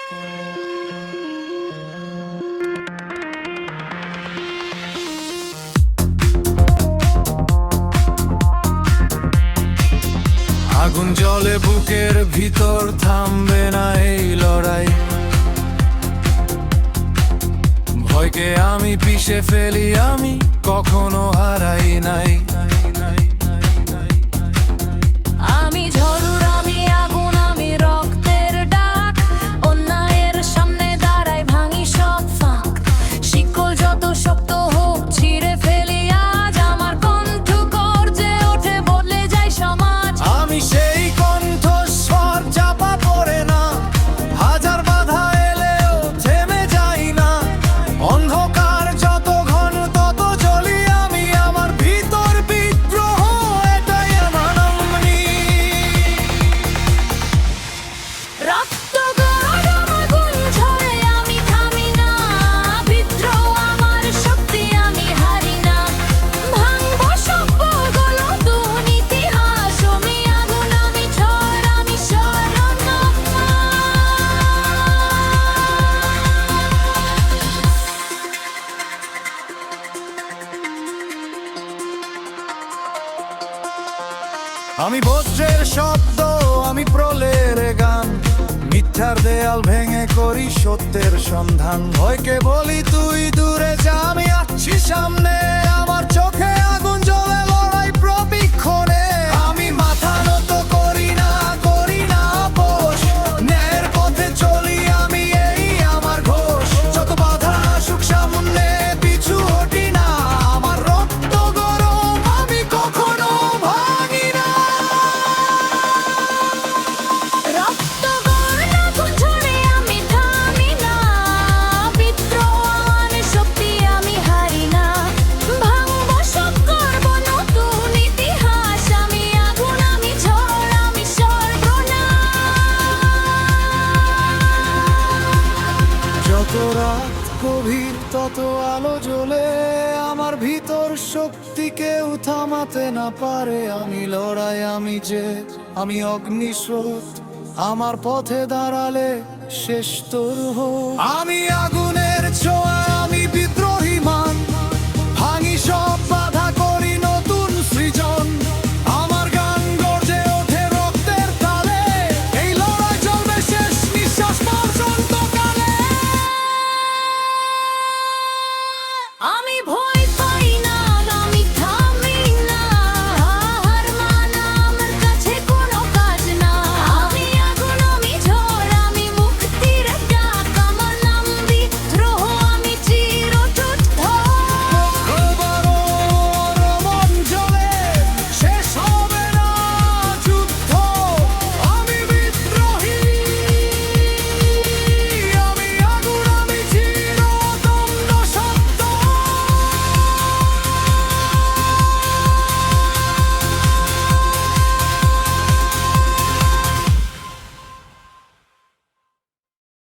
আগুন জ্বলে বুকের ভিতর, থামবে না এই লড়াই। ভয়কে আমি পিষে ফেলি, আমি কখনো হারাই নাই। আমি ঝড়ুর, আমি আগুন, আমি রক্তের ডাক। অন্যায়ের সামনে দাঁড়াই, ভাঙি সব ফাঁক। শিকল যত শক্ত হোক, ছিঁড়ে ফেলি আজ। আমার কণ্ঠ গর্জে ওঠে, বদলে যায় সমাজ। আমি সেই কণ্ঠস্বর, চাপা পড়ে না। হাজার বাধা এলেও থেমে যাই না। অন্ধকার যত ঘন তত জ্বলি আমি। আমার ভিতর বিদ্রোহ, এটাই আমার নামনি। রক্ত গরম আগুন ঝরে, আমি থামি না। বিদ্রোহ আমার শক্তি, আমি হারি না। ভাঙবো সভ্যগুলো, দুর্নীতিহাস। আমি আগুন, আমি ঝড়, আমি শরণাপন্ন। আমি বজ্রের শব্দ, আমি প্রলয়ের গান। মিথ্যার দেয়াল ভেঙে করি সত্যের সন্ধান। ভয়কে বলি তুই দূরে যা, আমি আছি সামনে। আমার চোখে আগুন জ্বলে, লড়াই প্রবিক্ষণে। আমি মাথা নত করি না, করি না আপোষ। ন্যায়ের পথে চলি আমি, এই আমার ঘোষ। যত বাধা আসুক সামনে, পিছু হটি না। আমার রক্ত গরম, আমি কখনো ভাঙি না। রক্ত গরম আগুন ঝরে, আমি থামি না। বিদ্রোহ আমার শক্তি, আমি হারি না। ভাঙবো সব, করবো নতুন ইতিহাস। আমি আগুন, আমি ঝড়, আমি সর্বনাশ। যত রাত গভীর তত আলো জ্বলে। আমার ভিতর শক্তি কেউ থামাতে না পারে। আমি লড়াই, আমি জেদ, আমি অগ্নিস্রোত। আমার পথে দাঁড়ালে শেষ তোর হোক। আমি আগুনে